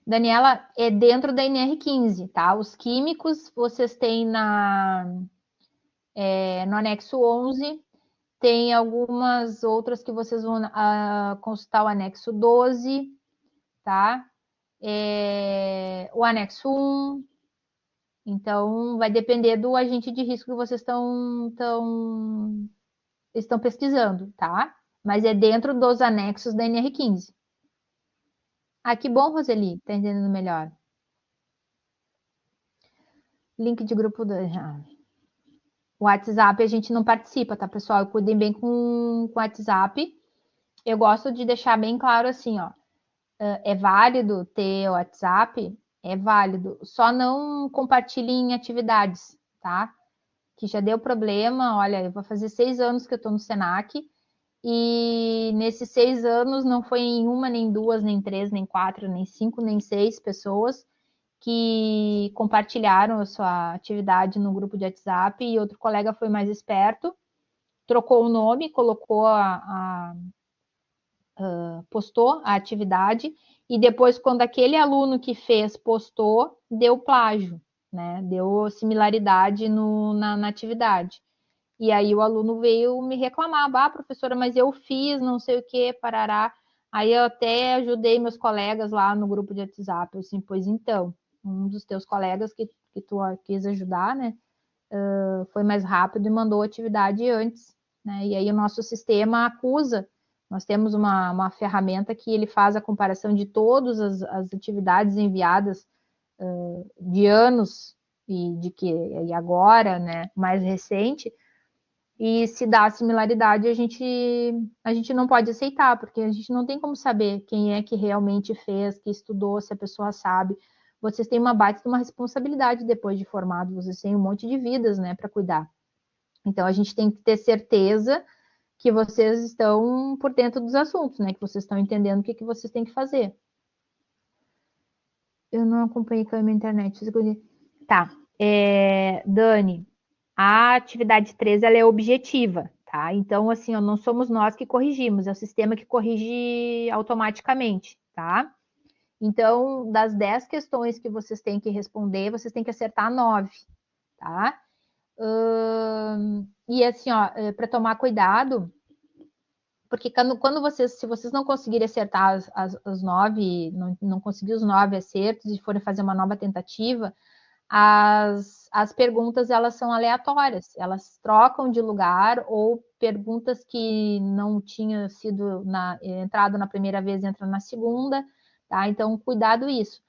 Daniela, é dentro da NR15, tá? Os químicos vocês têm no anexo 11, tem algumas outras que vocês vão consultar o anexo 12, tá? O anexo 1. Então, vai depender do agente de risco que vocês estão pesquisando, tá? Mas é dentro dos anexos da NR15. Ah, que bom, Roseli, tá entendendo melhor. Link de grupo do... O WhatsApp a gente não participa, tá, pessoal? Cuidem bem com o WhatsApp. Eu gosto de deixar bem claro assim, ó. É válido ter o WhatsApp? É válido. Só não compartilhem em atividades, tá? Que já deu problema. Olha, eu vou fazer 6 anos que eu tô no Senac e nesses 6 anos não foi em uma, nem duas, nem três, nem quatro, nem cinco, nem seis pessoas que compartilharam a sua atividade no grupo de WhatsApp e outro colega foi mais esperto, trocou o nome, colocou postou a atividade e depois, quando aquele aluno que fez postou, deu plágio, né? Deu similaridade na atividade. E aí o aluno veio me reclamar, professora, mas eu fiz, não sei o que, parará. Aí eu até ajudei meus colegas lá no grupo de WhatsApp, eu assim, pois então, um dos teus colegas que tu quis ajudar, né, foi mais rápido e mandou a atividade antes, né, e aí o nosso sistema acusa, nós temos uma ferramenta que ele faz a comparação de todas as atividades enviadas de anos e agora, né, mais recente, e se dá similaridade, a gente não pode aceitar, porque a gente não tem como saber quem é que realmente fez, que estudou, se a pessoa sabe. Vocês têm uma baita de uma responsabilidade depois de formado, vocês têm um monte de vidas, né, para cuidar. Então a gente tem que ter certeza que vocês estão por dentro dos assuntos, né, que vocês estão entendendo o que vocês têm que fazer. Eu não acompanhei com a minha internet. Tá. Dani, a atividade 3 ela é objetiva, tá? Então, assim, não somos nós que corrigimos, é o sistema que corrige automaticamente, tá? Então, das 10 questões que vocês têm que responder, vocês têm que acertar 9, tá? E assim, ó, para tomar cuidado, porque quando vocês, se vocês não conseguirem acertar as 9, não conseguir os 9 acertos e forem fazer uma nova tentativa, as perguntas elas são aleatórias, elas trocam de lugar ou perguntas que não tinham sido entrado na primeira vez entra na segunda, tá? Então cuidado isso.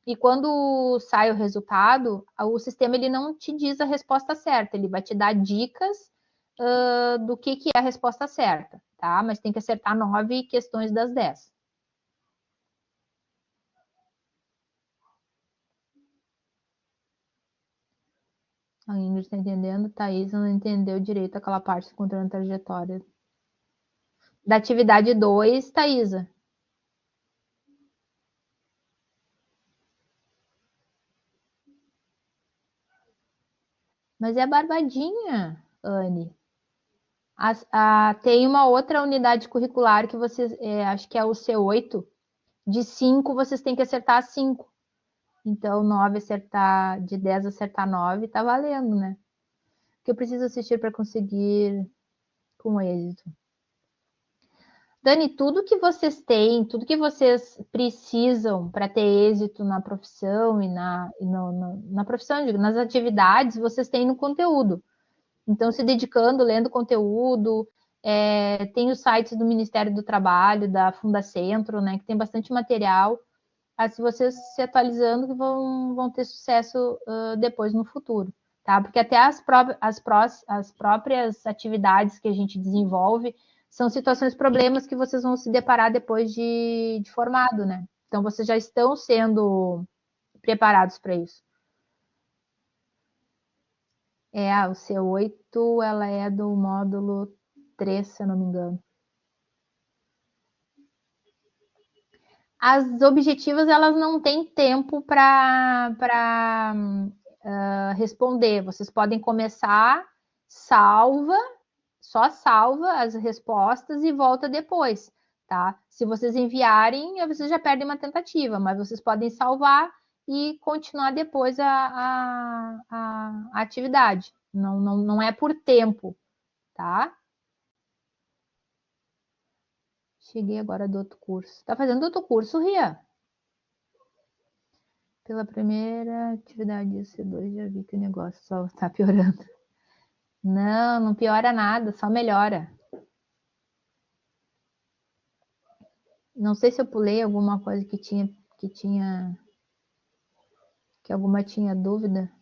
E quando sai o resultado, o sistema ele não te diz a resposta certa, ele vai te dar dicas do que é a resposta certa, tá? Mas tem que acertar 9 questões das 10. A Ingrid está entendendo, Thaís não entendeu direito aquela parte controlando a trajetória. Da atividade 2, Thaisa. Mas é barbadinha, Anne. Tem uma outra unidade curricular que vocês, acho que é o C8, de 5 vocês têm que acertar 5. Então, 9 acertar, de 10 acertar 9, tá valendo, né? O que eu preciso assistir para conseguir com êxito? Dani, tudo que vocês têm, tudo que vocês precisam para ter êxito na profissão na profissão, digo, nas atividades, vocês têm no conteúdo. Então, se dedicando, lendo conteúdo, tem os sites do Ministério do Trabalho, da Fundacentro, né, que tem bastante material. Se vocês se atualizando, que vão ter sucesso depois no futuro, tá? Porque até as próprias atividades que a gente desenvolve são situações, problemas que vocês vão se deparar depois de formado, né? Então, vocês já estão sendo preparados para isso. O C8, ela é do módulo 3, se eu não me engano. As objetivas, elas não têm tempo para responder. Vocês podem começar, só salva as respostas e volta depois, tá? Se vocês enviarem, vocês já perdem uma tentativa, mas vocês podem salvar e continuar depois a atividade. Não é por tempo, tá? Cheguei agora do outro curso. Tá fazendo outro curso, Ria? Pela primeira atividade C2, já vi que o negócio só tá piorando. Não piora nada, só melhora. Não sei se eu pulei alguma coisa que alguma tinha dúvida.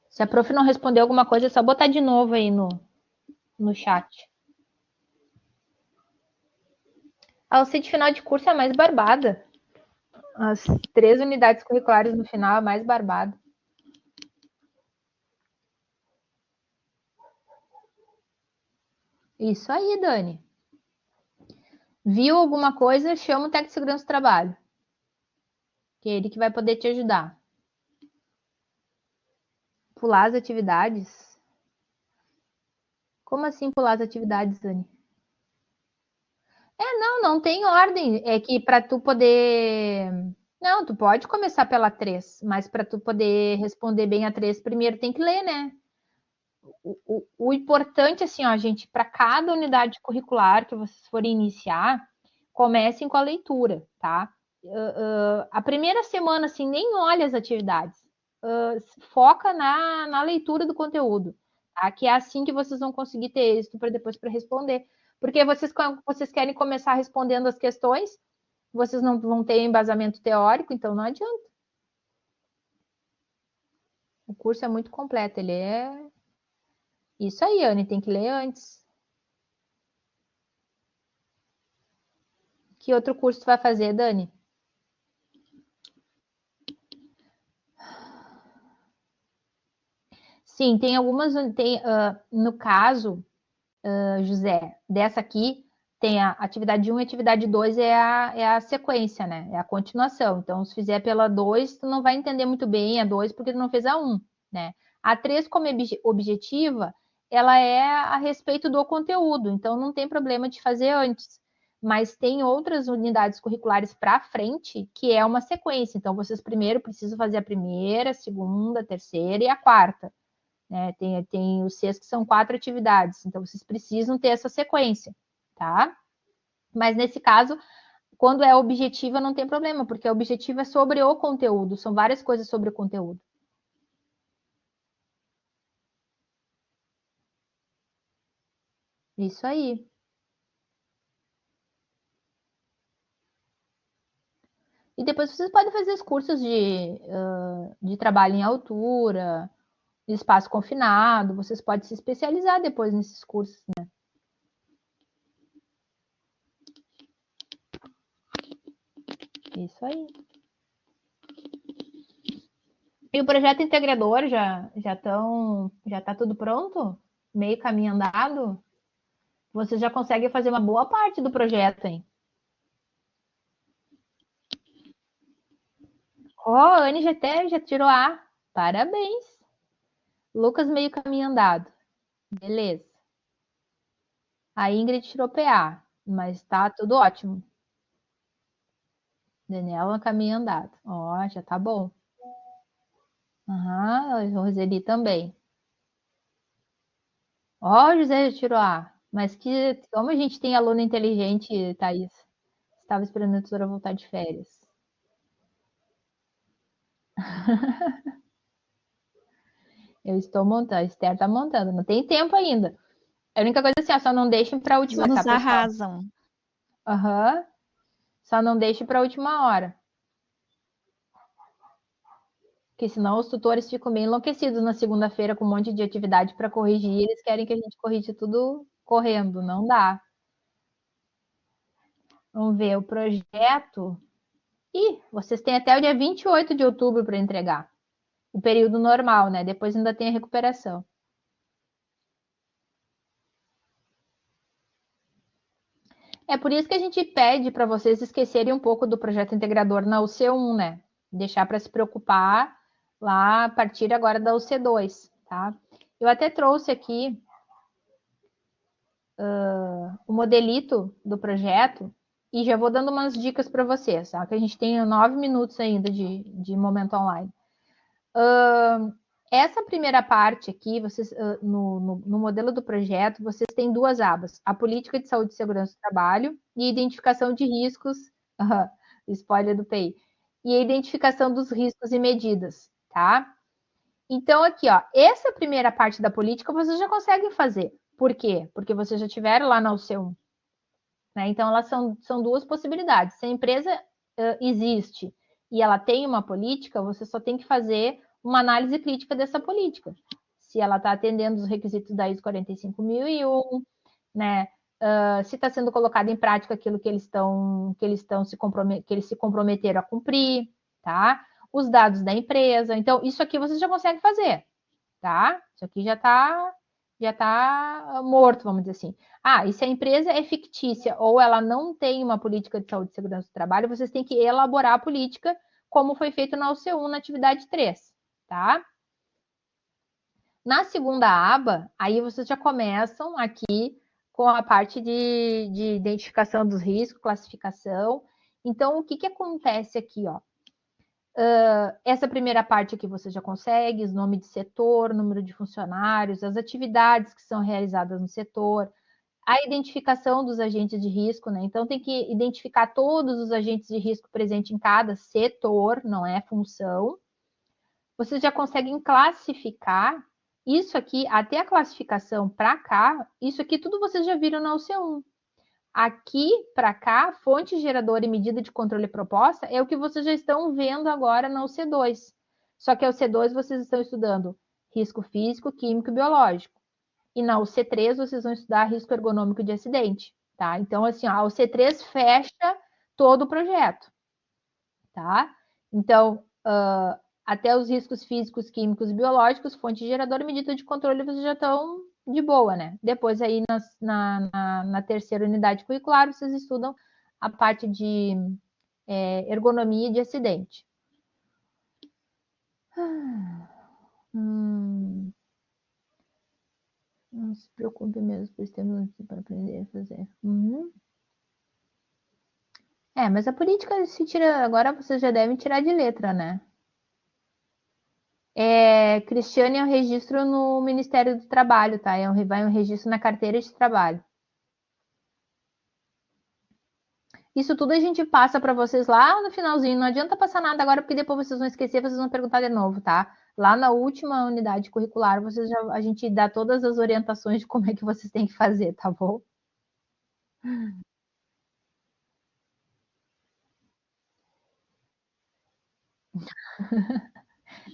Se a prof não respondeu alguma coisa, é só botar de novo aí no chat. A auxílio de final de curso é a mais barbada. As 3 unidades curriculares no final é a mais barbada. Isso aí, Dani. Viu alguma coisa, chama o técnico de segurança do trabalho. Que é ele que vai poder te ajudar. Pular as atividades? Como assim pular as atividades, Dani? Não tem ordem. É que para tu poder. Não, tu pode começar pela 3, mas para tu poder responder bem a 3, primeiro tem que ler, né? O importante, assim, ó, gente, para cada unidade curricular que vocês forem iniciar, comecem com a leitura, tá? A primeira semana, assim, nem olha as atividades. Foca na leitura do conteúdo, tá? Que é assim que vocês vão conseguir ter êxito para depois para responder. Porque vocês querem começar respondendo as questões, vocês não vão ter embasamento teórico, então não adianta. O curso é muito completo, ele é isso aí, Anne, tem que ler antes. Que outro curso tu vai fazer, Dani? Sim, tem algumas. No caso, José, dessa aqui, tem a atividade 1 e a atividade 2 é a sequência, né? É a continuação. Então, se fizer pela 2, tu não vai entender muito bem a 2 porque tu não fez a 1, né? A 3, como objetiva, ela é a respeito do conteúdo, então não tem problema de fazer antes. Mas tem outras unidades curriculares para frente que é uma sequência. Então, vocês primeiro precisam fazer a primeira, a segunda, a terceira e a quarta. Né? Tem os Cs que são 4 atividades, então vocês precisam ter essa sequência, tá? Mas nesse caso, quando é objetiva, não tem problema, porque a objetiva é sobre o conteúdo, são várias coisas sobre o conteúdo. Isso aí. E depois vocês podem fazer os cursos de trabalho em altura, espaço confinado, vocês podem se especializar depois nesses cursos, né? Isso aí. E o projeto integrador já está tudo pronto? Meio caminho andado? Você já consegue fazer uma boa parte do projeto, hein? Ó, a Anne já tirou A. Parabéns. Lucas, meio caminho andado. Beleza. A Ingrid tirou PA, mas tá tudo ótimo. Daniela, caminho andado. Ó, já tá bom. Aham, Roseli também. Ó, José já tirou A. Mas como a gente tem aluno inteligente, Thaís? Estava esperando a tutora voltar de férias. Eu estou montando, a Esther está montando, não tem tempo ainda. A única coisa assim, ó, só não deixem para a Os última, tá, alunos pessoal? arrasam. Aham. Só não deixe para a última hora. Porque senão os tutores ficam bem enlouquecidos na segunda-feira com um monte de atividade para corrigir. Eles querem que a gente corrija tudo correndo. Não dá. Vamos ver o projeto. Ih, vocês têm até o dia 28 de outubro para entregar. O período normal, né? Depois ainda tem a recuperação. É por isso que a gente pede para vocês esquecerem um pouco do projeto integrador na UC1, né? Deixar para se preocupar lá a partir agora da UC2, tá? Eu até trouxe aqui o modelito do projeto e já vou dando umas dicas para vocês, tá? Que a gente tem 9 minutos ainda de momento online. Essa primeira parte aqui, vocês, no modelo do projeto, vocês têm duas abas: a política de saúde e segurança do trabalho e identificação de riscos, spoiler do PI, e a identificação dos riscos e medidas, tá? Então, aqui, ó, essa primeira parte da política vocês já conseguem fazer. Por quê? Porque vocês já tiveram lá na UC1. Né? Então, elas são duas possibilidades. Se a empresa existe e ela tem uma política, você só tem que fazer uma análise crítica dessa política. Se ela está atendendo os requisitos da ISO 45001, né? Se está sendo colocado em prática aquilo que eles se comprometeram a cumprir, tá? Os dados da empresa. Então, isso aqui você já consegue fazer, tá? Isso aqui já tá morto, vamos dizer assim. Ah, e se a empresa é fictícia ou ela não tem uma política de saúde e segurança do trabalho, vocês têm que elaborar a política, como foi feito na UC1, na atividade 3, tá? Na segunda aba, aí vocês já começam aqui com a parte de identificação dos riscos, classificação. Então, o que, que acontece aqui, ó? Essa primeira parte aqui você já consegue, os nomes de setor, número de funcionários, as atividades que são realizadas no setor, a identificação dos agentes de risco, né? Então tem que identificar todos os agentes de risco presentes em cada setor, não é função. Vocês já conseguem classificar isso aqui, até a classificação para cá, isso aqui tudo vocês já viram na UC1. Aqui para cá, fonte, gerador e medida de controle proposta é o que vocês já estão vendo agora na UC2. Só que a UC2 vocês estão estudando risco físico, químico e biológico. E na UC3 vocês vão estudar risco ergonômico de acidente, tá? Então, assim, ó, a UC3 fecha todo o projeto, tá? Então, até os riscos físicos, químicos e biológicos, fonte geradora e medida de controle, vocês já estão de boa, né? Depois aí na terceira unidade curricular, vocês estudam a parte de ergonomia de acidente. Não se preocupe mesmo, pois temos aqui para aprender a fazer. Mas a política se tira. Agora vocês já devem tirar de letra, né? Cristiane é um registro no Ministério do Trabalho, tá? Vai um registro na carteira de trabalho. Isso tudo a gente passa para vocês lá no finalzinho. Não adianta passar nada agora, porque depois vocês vão esquecer, vocês vão perguntar de novo, tá? Lá na última unidade curricular, a gente dá todas as orientações de como é que vocês têm que fazer, tá bom?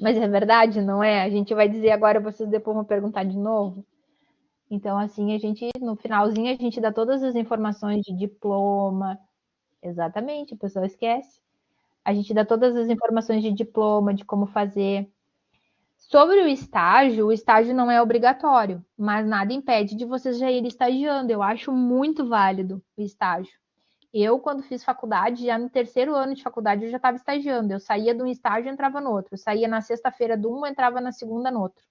Mas é verdade, não é? A gente vai dizer agora, vocês depois vão perguntar de novo. Então, assim, no finalzinho, a gente dá todas as informações de diploma. Exatamente, a pessoa esquece. A gente dá todas as informações de diploma, de como fazer. Sobre o estágio não é obrigatório, mas nada impede de vocês já irem estagiando. Eu acho muito válido o estágio. Eu, quando fiz faculdade, já no terceiro ano de faculdade, eu já estava estagiando. Eu saía de um estágio e entrava no outro. Eu saía na sexta-feira de um, entrava na segunda no outro.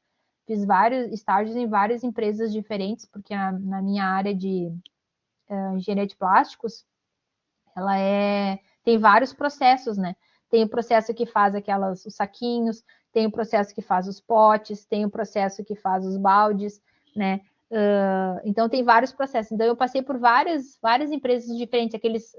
fiz vários estágios em várias empresas diferentes, porque na minha área de engenharia de plásticos, tem vários processos, né? Tem o processo que faz os saquinhos, tem o processo que faz os potes, tem o processo que faz os baldes, né? Então tem vários processos. Então eu passei por várias empresas diferentes,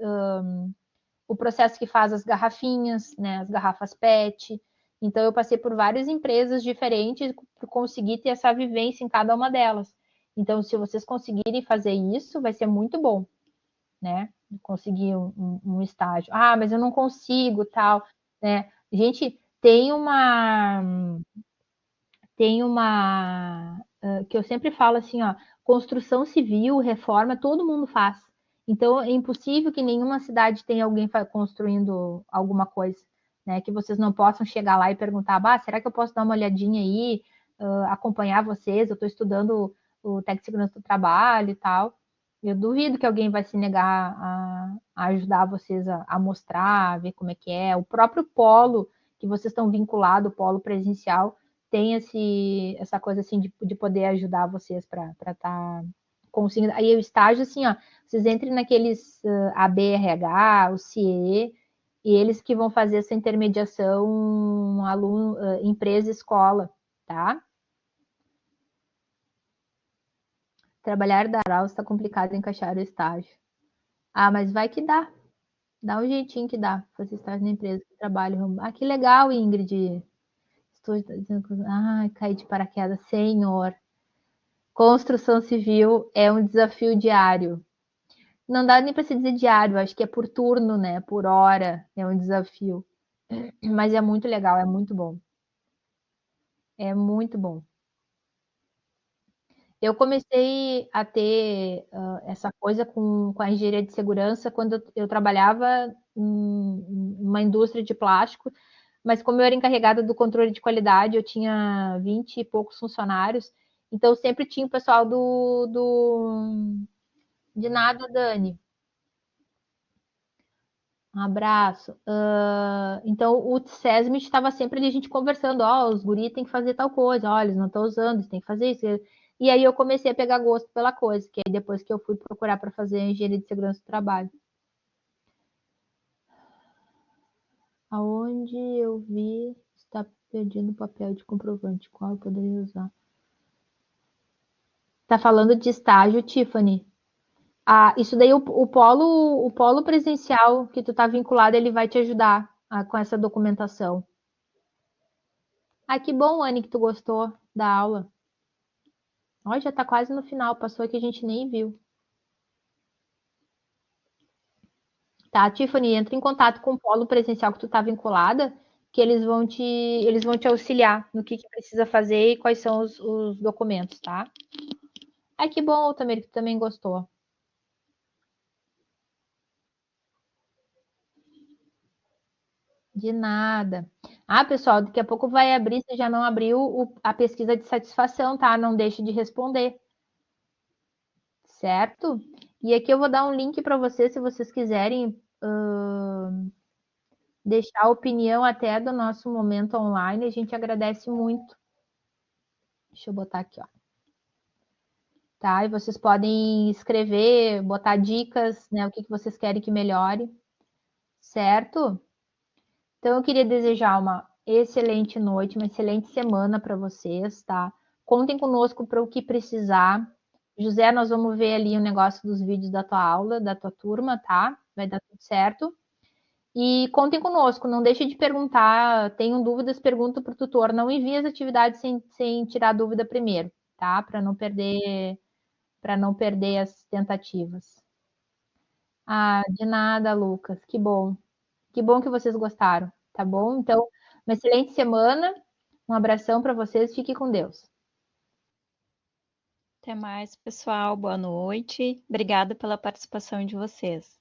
o processo que faz as garrafinhas, né? As garrafas PET. Então eu passei por várias empresas diferentes para conseguir ter essa vivência em cada uma delas. Então, se vocês conseguirem fazer isso, vai ser muito bom, né? Conseguir um estágio. Ah, mas eu não consigo, tal, né? Gente, que eu sempre falo assim, ó, construção civil, reforma, todo mundo faz. Então é impossível que nenhuma cidade tenha alguém construindo alguma coisa, né? Que vocês não possam chegar lá e perguntar, bah, será que eu posso dar uma olhadinha aí, acompanhar vocês? Eu estou estudando o técnico de segurança do trabalho e tal. Eu duvido que alguém vai se negar a ajudar vocês a mostrar, a ver como é que é. O próprio polo que vocês estão vinculados, o polo presencial, tem essa coisa assim de poder ajudar vocês para estar conseguindo. Aí o estágio, assim, ó, vocês entrem naqueles ABRH, o CIE, e eles que vão fazer essa intermediação aluno, empresa-escola, tá? Trabalhar da aula está complicado encaixar o estágio. Ah, mas vai que dá. Dá um jeitinho que dá. Fazer estágio na empresa que trabalho. Ah, que legal, Ingrid. Estou dizendo. Ai, caí de paraquedas, senhor. Construção civil é um desafio diário. Não dá nem para se dizer diário, acho que é por turno, né? Por hora é um desafio. Mas é muito legal, é muito bom. É muito bom. Eu comecei a ter essa coisa com a engenharia de segurança quando eu trabalhava em uma indústria de plástico, mas como eu era encarregada do controle de qualidade, eu tinha 20 e poucos funcionários, então sempre tinha o pessoal de nada, Dani. Um abraço. Então, o SESMIT estava sempre ali, a gente conversando, ó, os guri tem que fazer tal coisa, ó, eles não estão usando, eles têm que fazer isso. E aí eu comecei a pegar gosto pela coisa, que aí depois que eu fui procurar para fazer engenharia de segurança do trabalho. Aonde eu vi está perdendo papel de comprovante, qual eu poderia usar? Tá falando de estágio, Tiffany? Ah, isso daí o polo presencial que tu tá vinculado, ele vai te ajudar com essa documentação. Ah, que bom, Anne, que tu gostou da aula. Ó, já tá quase no final, passou que a gente nem viu. Tá, Tiffany, entra em contato com o polo presencial que tu tá vinculada, que eles vão te auxiliar no que precisa fazer e quais são os documentos, tá? Ai, que bom, Tamir, que tu também gostou. De nada. Ah, pessoal, daqui a pouco vai abrir, se já não abriu a pesquisa de satisfação, tá? Não deixe de responder, certo? E aqui eu vou dar um link para vocês, se vocês quiserem deixar a opinião até do nosso momento online, a gente agradece muito. Deixa eu botar aqui, ó. Tá? E vocês podem escrever, botar dicas, né? O que vocês querem que melhore, certo? Então eu queria desejar uma excelente noite, uma excelente semana para vocês, tá? Contem conosco para o que precisar. José, nós vamos ver ali o negócio dos vídeos da tua aula, da tua turma, tá? Vai dar tudo certo. E contem conosco, não deixe de perguntar. Tenham dúvidas, pergunta para o tutor. Não envie as atividades sem tirar dúvida primeiro, tá? Para não perder as tentativas. Ah, de nada, Lucas. Que bom. Que bom que vocês gostaram, tá bom? Então, uma excelente semana. Um abração para vocês. Fique com Deus. Até mais, pessoal. Boa noite. Obrigada pela participação de vocês.